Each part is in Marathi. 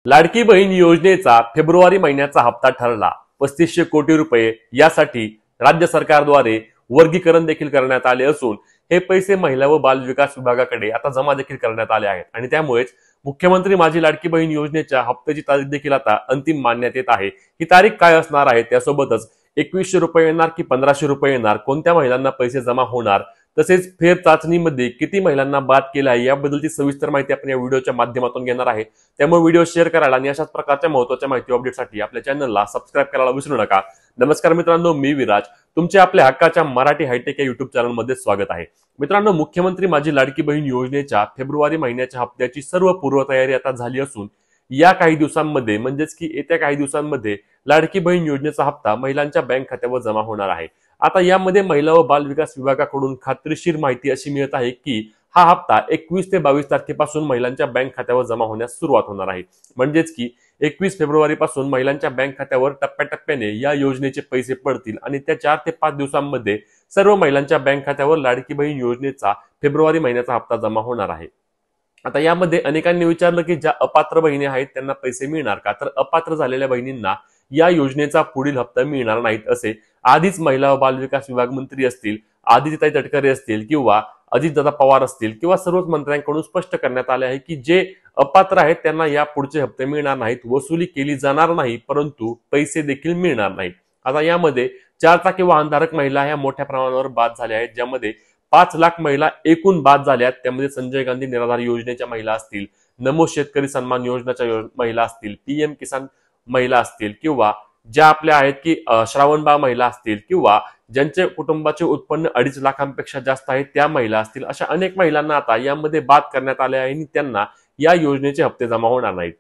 लाडकी बहीण योजनेचा फेब्रुवारी महिन्याचा हप्ता ठरला 3500 कोटी रुपये। यासाठी राज्य सरकारद्वारे वर्गीकरण देखील करण्यात आले असून हे पैसे महिला व बाल विकास विभागाकडे आता जमा देखील करण्यात आले आहेत आणि त्यामुळेच मुख्यमंत्री माझी लाडकी बहीण योजनेच्या हप्त्याची तारीख देखील आता अंतिम मानण्यात येत आहे। ही तारीख काय असणार आहे, त्यासोबतच 2100 रुपये येणार की 1500 रुपये येणार, कोणत्या महिलांना पैसे जमा होणार, तसेच फेर चाचणीमध्ये किती महिलांना बाद केलं आहे याबद्दलची सविस्तर माहिती आपण या व्हिडिओच्या माध्यमातून घेणार आहे। त्यामुळे व्हिडिओ शेअर करायला आणि अशाच प्रकारच्या महत्त्वाच्या माहिती अपडेटसाठी आपल्या चॅनलला सबस्क्राइब करायला विसरू नका। नमस्कार मित्रांनो, मी विराज तुमचे आपल्या हक्काच्या मराठी हायटेक या युट्यूब चॅनलमध्ये स्वागत आहे। मित्रांनो, मुख्यमंत्री माझी लाडकी बहीण योजनेच्या फेब्रुवारी महिन्याच्या हप्त्याची सर्व पूर्वतयारी आता झाली असून या काही दिवसांमध्ये म्हणजेच की येत्या काही दिवसांमध्ये लाडकी बहीण योजनेचा हप्ता महिलांच्या बँक खात्यावर जमा होणार आहे। आता यामध्ये महिला व बाल विकास विभागाकडून खात्रीशीर माहिती अशी मिळत आहे की हा हप्ता 21 ते 22 तारखेपासून महिलांच्या बँक खात्यावर जमा होण्यास सुरुवात होणार आहे। म्हणजेच की 21 फेब्रुवारी पासून महिलांच्या बँक खात्यावर टप्प्याटप्प्याने या योजनेचे पैसे पडतील आणि त्या 4 ते 5 दिवसांमध्ये सर्व महिलांच्या बँक खात्यावर लाडकी बहीण योजनेचा फेब्रुवारी महिन्याचा हप्ता जमा होणार आहे। आता यामध्ये अनेकांनी विचारलं की ज्या अपात्र बहिणी आहेत त्यांना पैसे मिळणार का, तर अपात्र झालेल्या बहिणींना या योजनेचा पुढील हप्ता मिळणार नाहीत असे आधीच महिला व बाल विकास विभाग मंत्री असतील, आदित्यताई तटकरे असतील किंवा अजितदादा पवार असतील किंवा सर्वच मंत्र्यांकडून स्पष्ट करण्यात आले आहे की जे अपात्र आहेत त्यांना या पुढचे हप्ते मिळणार नाहीत, वसुली केली जाणार नाही, परंतु पैसे देखील मिळणार नाहीत। आता यामध्ये 4 चाकी वाहनधारक महिला ह्या मोठ्या प्रमाणावर बाद झाल्या आहेत, ज्यामध्ये 5 लाख महिला एकूण बाद झाल्यात। त्यामध्ये संजय गांधी निराधार योजनेच्या महिला असतील, नमो शेतकरी सन्मान योजनेच्या महिला असतील, पीएम किसान महिला असतील किंवा ज्या आपल्या आहेत की श्रावणबाळ महिला असतील किंवा ज्यांचे कुटुंबाचे उत्पन्न 2.5 लाखांपेक्षा जास्त आहे त्या महिला असतील, अशा अनेक महिलांना आता यामध्ये बाद करण्यात आले आहे आणि त्यांना या योजनेचे हप्ते जमा होणार नाहीत।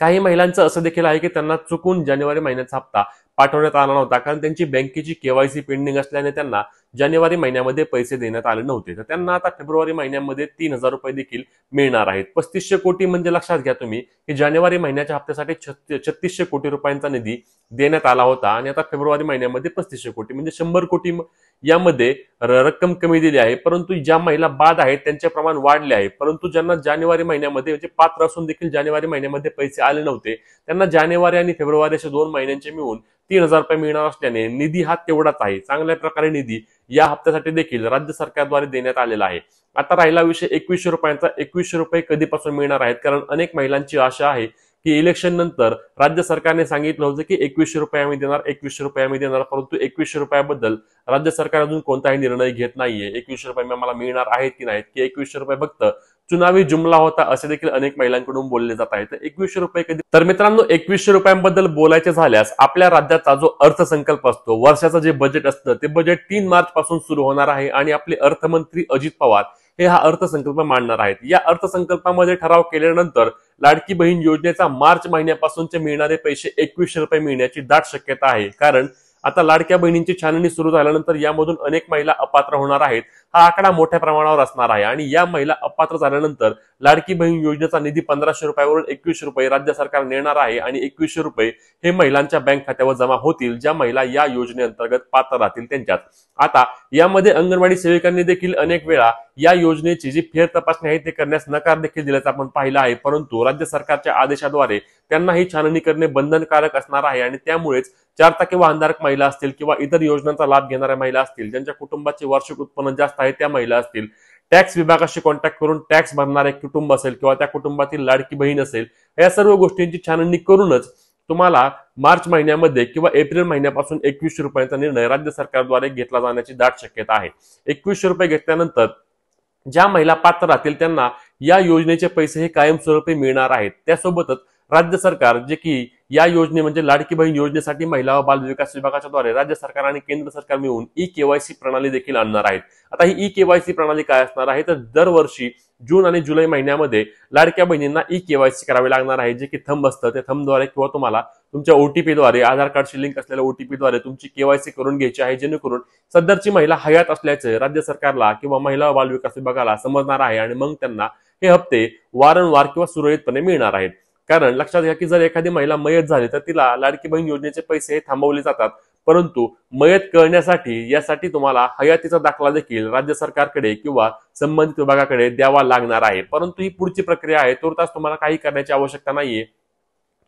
काही महिलांचं असं देखील आहे की त्यांना चुकून जानेवारी महिन्याचा हप्ता पाठवण्यात आला नव्हता, कारण त्यांची बँकेची केवायसी पेंडिंग असल्याने त्यांना जानेवारी महिन्यामध्ये पैसे देण्यात आले नव्हते, तर त्यांना आता फेब्रुवारी महिन्यामध्ये 3000 रुपये देखील मिळणार आहेत। 3500 कोटी म्हणजे लक्षात घ्या तुम्ही की जानेवारी महिन्याच्या हप्त्यासाठी 3600 कोटी रुपयांचा निधी देण्यात आला होता आणि आता फेब्रुवारी महिन्यामध्ये 3500 कोटी म्हणजे 100 कोटी यामध्ये रक्कम कमी दिली आहे। परंतु ज्या महिला बाद आहेत त्यांचे प्रमाण वाढले आहे, परंतु ज्यांना जानेवारी महिन्यामध्ये म्हणजे पात्र असून देखील जानेवारी महिन्यामध्ये पैसे आले नव्हते त्यांना जानेवारी आणि फेब्रुवारी असे 2 महिन्यांचे मिळून 3000 रुपये मिळणार असल्याने निधी हा तेवढाच आहे। चांगल्या प्रकारे निधी या हप्त्यासाठी देखील राज्य सरकारद्वारे देण्यात आलेला आहे। आता राहिला विषय 2100 रुपयांचा। 2100 रुपये कधीपासून मिळणार आहेत, कारण अनेक महिलांची आशा आहे की इलेक्शन नंतर राज्य सरकारने सांगितलं होतं की 2100 रुपये आम्ही देणार, 2100 रुपये आम्ही देणार, परंतु 2100 रुपयाबद्दल राज्य सरकार अजून कोणताही निर्णय घेत नाहीये। 2100 रुपये आम्हाला मिळणार आहेत की नाहीत, की 2100 रुपये फक्त चुनावी जुमला होता असे देखील अनेक महिलांकडून बोलले जात आहे। तर 2100 रुपये कधी, तर मित्रांनो 2100 रुपयांबद्दल बोलायचे झाल्यास आपल्या राज्याचा जो अर्थसंकल्प असतो, वर्षाचं जे बजेट असतं ते बजेट 3 मार्च पासून सुरू होणार आहे आणि आपले अर्थमंत्री अजित पवार हे हा अर्थसंकल्प मांडणार आहेत। या अर्थसंकल्पामध्ये ठराव केल्यानंतर लाडकी बहीण योजनेचा मार्च महिन्यापासूनचे मिळणारे पैसे 2100 रुपये मिळण्याची दाट शक्यता आहे, कारण आता लाडक्या बहिणींची छाननी सुरू झाल्यानंतर यामधून अनेक महिला अपात्र होणार आहेत। हा आकडा मोठ्या प्रमाणावर असणार आहे आणि या महिला अपात्र झाल्यानंतर लाडकी बहीण योजनेचा निधी 1500 रुपयावरून 2100 रुपये राज्य सरकार नेणार आहे आणि 2100 रुपये हे महिलांच्या बँक खात्यावर जमा होतील ज्या महिला या योजनेअंतर्गत पात्र राहतील त्यांच्यात। आता यामध्ये अंगणवाडी सेविकांनी देखील अनेक वेळा या योजनेची जी फेर तपासणी आहे ते करण्यास नकार देखील दिल्याचं आपण पाहिलं आहे, परंतु राज्य सरकारच्या आदेशाद्वारे त्यांना ही छाननी करणे बंधनकारक असणार आहे आणि त्यामुळेच 4 चाकी वाहनधारक महिला असतील किंवा इतर योजनांचा लाभ घेणाऱ्या महिला असतील, ज्यांच्या कुटुंबाचे वार्षिक उत्पन्न जास्त आहे त्या महिला असतील, टॅक्स विभागाशी कॉन्टॅक्ट करून टॅक्स भरणारे कुटुंब असेल किंवा त्या कुटुंबातील लाडकी बहीण असेल, या सर्व गोष्टींची छाननी करूनच तुम्हाला मार्च महिन्यामध्ये किंवा एप्रिल महिन्यापासून 2100 रुपयांचा निर्णय राज्य सरकारद्वारे घेतला जाण्याची दाट शक्यता आहे। 2100 रुपये घेतल्यानंतर ज्या महिला पात्र राहतील त्यांना या योजनेचे पैसे हे कायमस्वरूपी मिळणार आहेत। त्यासोबतच राज्य सरकार जे की या योजने म्हणजे लाडकी बहीण योजनेसाठी महिला व बाल विकास विभागाच्या द्वारे राज्य सरकार आणि केंद्र सरकार मिळून ई-केवायसी प्रणाली देखील आणणार आहेत। आता ही ई-केवायसी प्रणाली काय असणार आहे, तर दरवर्षी जून आणि जुलै महिन्यामध्ये लाडक्या बहिणींना ई-केवायसी करावी लागणार आहे, जे की थंब असतं ते थंबद्वारे किंवा तुम्हाला तुमच्या ओटीपीद्वारे आधार कार्डशी लिंक असलेल्या ओटीपीद्वारे तुमची केवायसी करून घ्यायची आहे, जेणेकरून सदरची महिला हयात असल्याचे राज्य सरकारला किंवा महिला व बाल विकास विभागाला समजणार आहे आणि मग त्यांना हे हप्ते वारंवार किंवा सुरळीतपणे मिळणार आहेत। कारण लक्षात घ्या की जर एखादी महिला मयत झाली तर तिला लाडकी बहीण योजनेचे पैसे थांबवले जातात, परंतु मयत कळण्यासाठी यासाठी तुम्हाला हयातीचा दाखला देखील राज्य सरकारकडे किंवा संबंधित विभागाकडे द्यावा लागणार आहे। परंतु ही पुढची प्रक्रिया आहे, तुर्तास तुम्हाला काही करण्याची आवश्यकता नाहीये।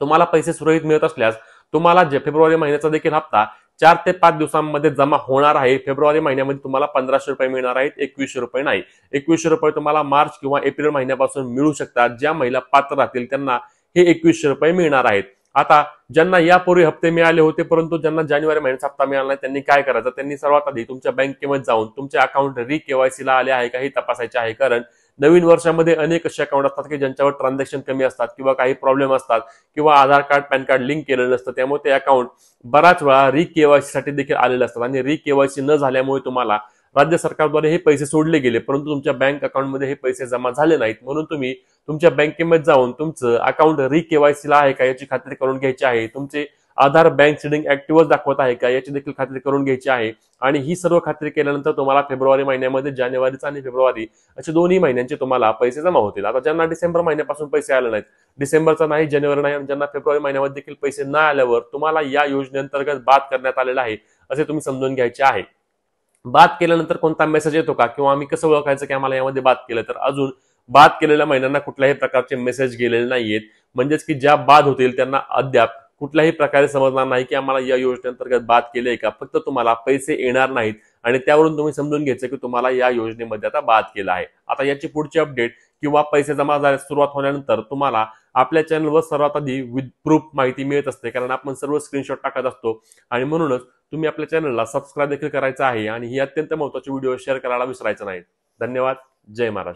तुम्हाला पैसे सुरळीत मिळत असल्यास तुम्हाला जे फेब्रुवारी महिन्याचा देखील हप्ता 4 ते 5 दिवसांमध्ये जमा होणार आहे. फेब्रुवारी महिन्यामध्ये तुम्हाला 1500 रुपये मिळणार आहेत, 2100 रुपये नाही. 2100 रुपये तुम्हाला मार्च किंवा एप्रिल महिन्यापासून मिळू शकतात. ज्या महिला पात्र राहतील त्यांना हे 2100 रुपये मिळणार आहेत. आता ज्यांना यापूर्वी हप्ते मिळाले होते परंतु ज्यांना जानेवारी महिन्याचा हप्ता मिळाला नाही त्यांनी काय करायचं, त्यांनी सर्वात आधी तुमच्या बँकेमध्ये जाऊन तुमचे अकाउंट KYC ला आले आहे का हे तपासायचे आहे. कारण नवीन वर्षामध्ये अनेक असे अकाउंट असतात की ज्यांच्यावर ट्रान्झॅक्शन कमी असतात किंवा काही प्रॉब्लेम असतात किंवा आधार कार्ड पॅन कार्ड लिंक केलेलं नसतं, त्यामुळे ते अकाउंट बराच वेळा KYC साठी देखील आलेले असतात आणि KYC न झाल्यामुळे तुम्हाला राज्य सरकारद्वारे हे पैसे सोडले गेले परंतु तुमच्या बँक अकाउंटमध्ये हे पैसे जमा झाले नाहीत. म्हणून तुम्ही तुमच्या बँकेमध्ये जाऊन तुमचं अकाउंट KYC ला आहे का याची खात्री करून घ्यायची आहे. तुमचे आधार बँक सिडिंग ऍक्टिव्ह दाखवत आहे का याची देखील खात्री करून घ्यायची आहे. आणि ही सर्व खात्री केल्यानंतर तुम्हाला फेब्रुवारी महिन्यामध्ये जानेवारीचा आणि फेब्रुवारी असे दोन्ही महिन्यांचे तुम्हाला पैसे जमा होतील. आता ज्यांना डिसेंबर महिन्यापासून पैसे आले नाहीत, डिसेंबरचा नाही, जानेवारी नाही, ज्यांना फेब्रुवारी महिन्यामध्ये देखील पैसे न आल्यावर तुम्हाला या योजनेअंतर्गत बाद करण्यात आलेला आहे असे तुम्ही समजून घ्यायचे आहे. बाद केल्यानंतर कोणता मेसेज येतो का किंवा आम्ही कसं ओळखायचं की आम्हाला यामध्ये बाद केलं, तर अजून बाद केलेल्या महिन्यांना कुठल्याही प्रकारचे मेसेज गेलेले नाहीयेत. म्हणजेच की ज्या बाद होतील त्यांना अद्याप कुठल्याही प्रकारे समजणार नाही की आम्हाला या योजनेअंतर्गत बाद केले का, फक्त तुम्हाला पैसे येणार नाहीत आणि त्यावरून तुम्ही समजून घ्यायचं की तुम्हाला या योजनेमध्ये आता बाद केला आहे. आता याची पुढची अपडेट किंवा पैसे जमा झाल्यास सुरुवात होण्यानंतर तुम्हाला आपल्या चॅनलवर सर्वात आधी विथ प्रूफ माहिती मिळत असते, कारण आपण सर्व स्क्रीनशॉट टाकत असतो. आणि म्हणूनच तुम्ही आपल्या चॅनलला सबस्क्राईब देखील करायचं आहे आणि ही अत्यंत महत्त्वाची व्हिडिओ शेअर करायला विसरायचं नाही. धन्यवाद. जय महाराष्ट्र.